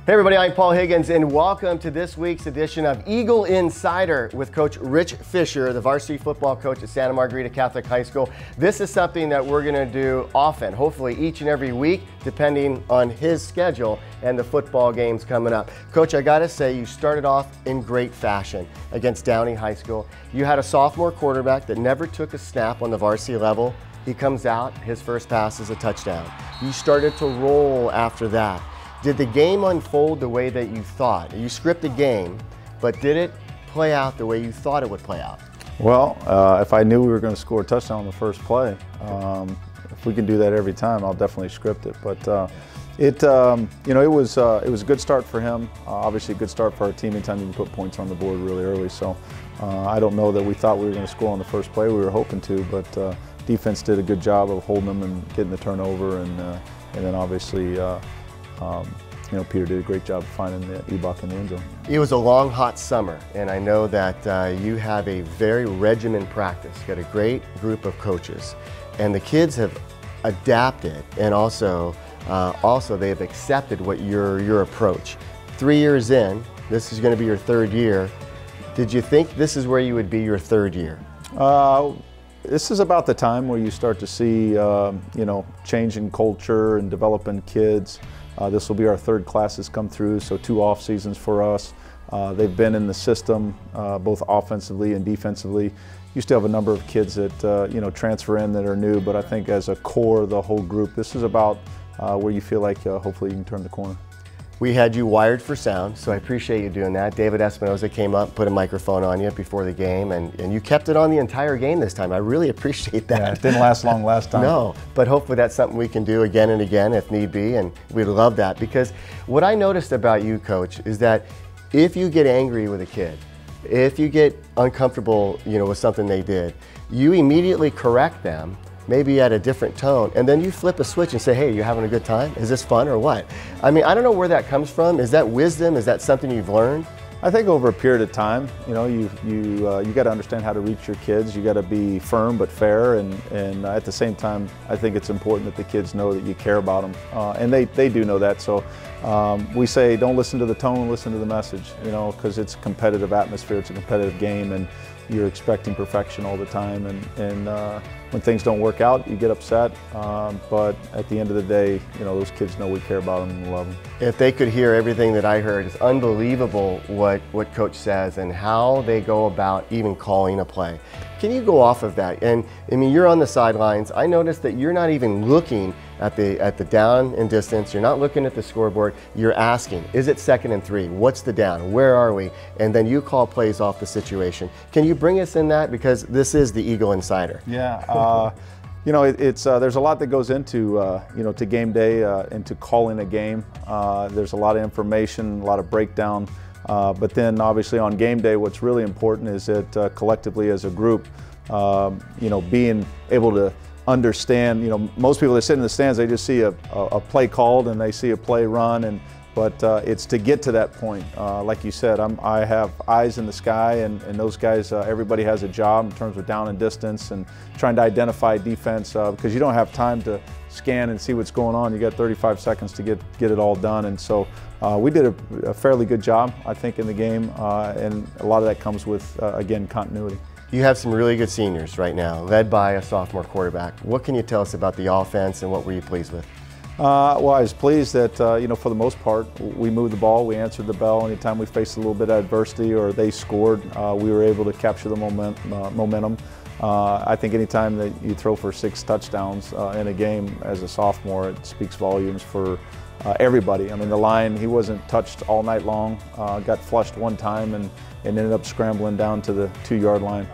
Hey everybody, I'm Paul Higgins and welcome to this week's edition of Eagle Insider with Coach Rich Fisher, the varsity football coach at Santa Margarita Catholic High School. This is something that we're going to do often, hopefully each and every week, depending on his schedule and the football games coming up. Coach, I got to say, you started off in great fashion against Downey High School. You had a sophomore quarterback that never took a snap on the varsity level. He comes out, his first pass is a touchdown. You started to roll after that. Did the game unfold the way that you thought? You scripted the game, but did it play out the way you thought it would play out? Well, if I knew we were going to score a touchdown on the first play, if we can do that every time, I'll definitely script it. But it was a good start for him. Obviously, a good start for our team. Anytime you can put points on the board really early. So I don't know that we thought we were going to score on the first play. We were hoping to, but defense did a good job of holding them and getting the turnover, and then obviously. Peter did a great job of finding the E-Buck in the end zone. It was a long, hot summer, and I know that you have a very regimented practice. You got a great group of coaches, and the kids have adapted, and also they have accepted what your approach. 3 years in, this is going to be your third year. Did you think this is where you would be your third year? This is about the time where you start to see, change in culture and developing kids. This will be our third class that's come through, so 2 off seasons for us. They've been in the system, both offensively and defensively. Used to have a number of kids that, transfer in that are new, but I think as a core, the whole group, this is about where you feel like hopefully you can turn the corner. We had you wired for sound, so I appreciate you doing that. David Espinoza came up, put a microphone on you before the game, and you kept it on the entire game this time. I really appreciate that. Yeah, it didn't last long last time. No, but hopefully that's something we can do again and again if need be, and we'd love that. Because what I noticed about you, Coach, is that if you get angry with a kid, if you get uncomfortable, with something they did, you immediately correct them, maybe at a different tone, and then you flip a switch and say, hey, you having a good time? Is this fun or what? I mean, I don't know where that comes from. Is that wisdom? Is that something you've learned? I think over a period of time, you got to understand how to reach your kids. You got to be firm but fair, and at the same time, I think it's important that the kids know that you care about them, and they do know that. So we say, don't listen to the tone, listen to the message. Because it's a competitive atmosphere, it's a competitive game, and you're expecting perfection all the time, and when things don't work out, you get upset, but at the end of the day, those kids know we care about them and love them. If they could hear everything that I heard, it's unbelievable what Coach says and how they go about even calling a play. Can you go off of that? And I mean, you're on the sidelines. I noticed that you're not even looking at the down and distance. You're not looking at the scoreboard. You're asking, is it 2nd and 3? What's the down? Where are we? And then you call plays off the situation. Can you bring us in that? Because this is the Eagle Insider. Yeah. There's a lot that goes into to game day, into calling a game. There's a lot of information, a lot of breakdown. But then obviously on game day, what's really important is that collectively as a group, being able to understand, most people that sit in the stands, they just see a play called and they see a play run, but it's to get to that point. Like you said, I have eyes in the sky, and those guys, everybody has a job in terms of down and distance and trying to identify defense, because you don't have time to scan and see what's going on. You got 35 seconds to get it all done, and so we did a fairly good job, I think, in the game, and a lot of that comes with, again, continuity. You have some really good seniors right now, led by a sophomore quarterback. What can you tell us about the offense, and what were you pleased with? Well, I was pleased that, for the most part, we moved the ball, we answered the bell. Anytime we faced a little bit of adversity or they scored, we were able to capture the momentum. I think anytime that you throw for 6 touchdowns in a game as a sophomore, it speaks volumes for everybody. I mean, the line, he wasn't touched all night long, got flushed one time and ended up scrambling down to the 2-yard line.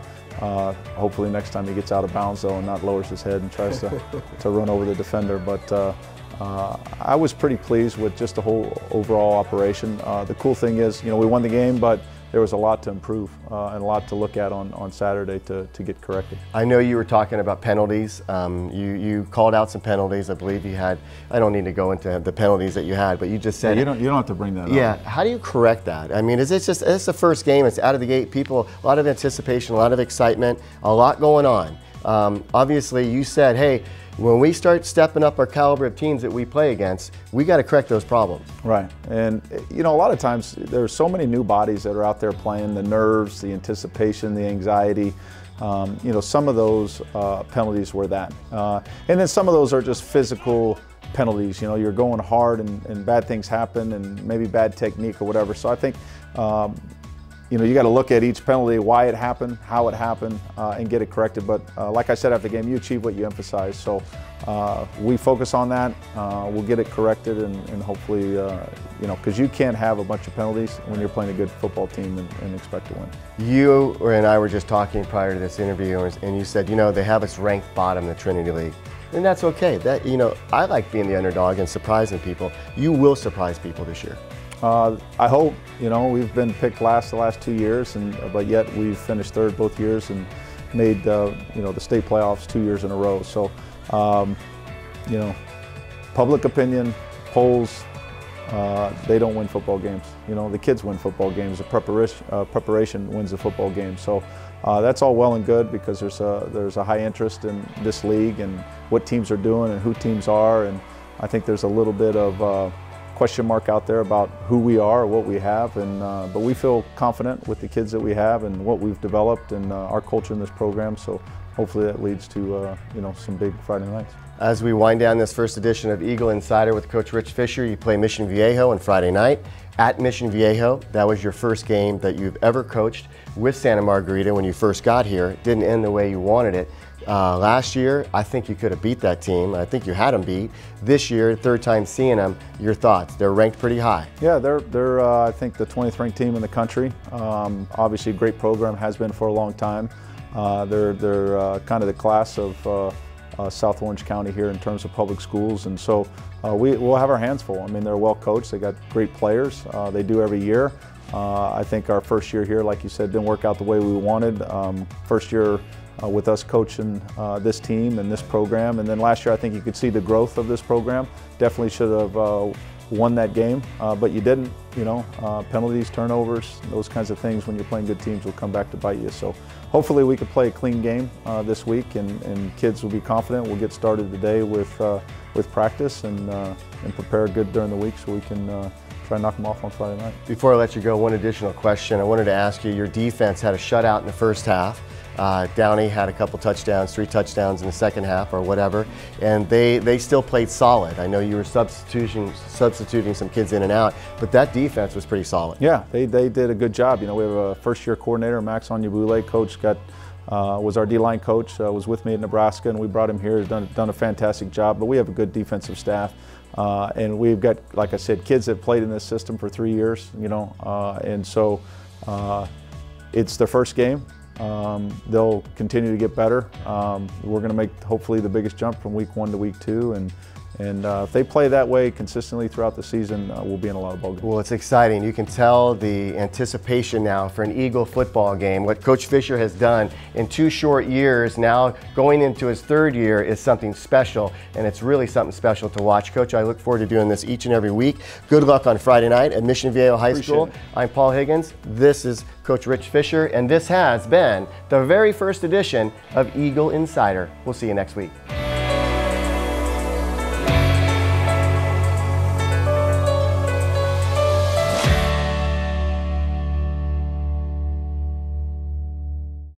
Hopefully next time he gets out of bounds, though, and not lowers his head and tries to run over the defender. But I was pretty pleased with just the whole overall operation. The cool thing is, we won the game, but there was a lot to improve and a lot to look at on Saturday to get corrected. I know you were talking about penalties. You called out some penalties. I believe you had. I don't need to go into the penalties that you had, but you just said you don't have to bring that up. Yeah. How do you correct that? I mean, it's the first game. It's out of the gate. People, a lot of anticipation, a lot of excitement, a lot going on. Obviously, you said, hey, when we start stepping up our caliber of teams that we play against, we got to correct those problems. Right, and you know, a lot of times there's so many new bodies that are out there playing, the nerves, the anticipation, the anxiety. You know, some of those penalties were that. And then some of those are just physical penalties. You know, you're going hard and bad things happen and maybe bad technique or whatever. So I think, you know, you got to look at each penalty, why it happened, how it happened, and get it corrected. But like I said after the game, you achieve what you emphasize. So we focus on that. We'll get it corrected and hopefully, you know, because you can't have a bunch of penalties when you're playing a good football team and expect to win. You and I were just talking prior to this interview, and you said, you know, they have us ranked bottom in the Trinity League. And that's okay. That, you know, I like being the underdog and surprising people. You will surprise people this year. I hope. You know, we've been picked last the last 2 years, but yet we've finished third both years and made you know, the state playoffs 2 years in a row. So, you know, public opinion, polls, they don't win football games. You know, the kids win football games. The preparation wins the football game. So that's all well and good because there's a high interest in this league and what teams are doing and who teams are, and I think there's a little bit of question mark out there about who we are or what we have, and but we feel confident with the kids that we have and what we've developed and our culture in this program. So hopefully that leads to you know, some big Friday nights. As we wind down this first edition of Eagle Insider with Coach Rich Fisher, you play Mission Viejo on Friday night at Mission Viejo. That was your first game that you've ever coached with Santa Margarita when you first got here. It didn't end the way you wanted it. Last year, I think you could have beat that team. I think you had them beat. This year, third time seeing them, your thoughts? They're ranked pretty high. Yeah, they're I think the 20th ranked team in the country. Obviously a great program, has been for a long time. They're kind of the class of South Orange County here in terms of public schools, and so we'll have our hands full. I mean, they're well coached, they got great players, they do every year. I think our first year here, like you said, didn't work out the way we wanted. First year with us coaching this team and this program, and then last year I think you could see the growth of this program. Definitely should have won that game, but you didn't. You know, penalties, turnovers, those kinds of things when you're playing good teams will come back to bite you. So hopefully we could play a clean game this week, and kids will be confident. We'll get started today with practice and prepare good during the week so we can try and knock them off on Friday night. Before I let you go, one additional question. I wanted to ask you, your defense had a shutout in the first half. Downey had a couple touchdowns, 3 touchdowns in the second half or whatever, and they still played solid. I know you were substituting some kids in and out, but that defense was pretty solid. Yeah, they did a good job. You know, we have a first-year coordinator, Max Onyebule, coach, was our D-line coach, was with me at Nebraska, and we brought him here. He's done a fantastic job, but we have a good defensive staff. And we've got, like I said, kids that played in this system for 3 years, you know, and so it's their first game. They'll continue to get better. We're going to make hopefully the biggest jump from week 1 to week 2, and if they play that way consistently throughout the season, we'll be in a lot of ball games. Well, it's exciting. You can tell the anticipation now for an Eagle football game. What Coach Fisher has done in 2 short years, now going into his 3rd year, is something special, and it's really something special to watch. Coach, I look forward to doing this each and every week. Good luck on Friday night at Mission Viejo High School. I'm Paul Higgins. This is Coach Rich Fisher, and this has been the very first edition of Eagle Insider. We'll see you next week.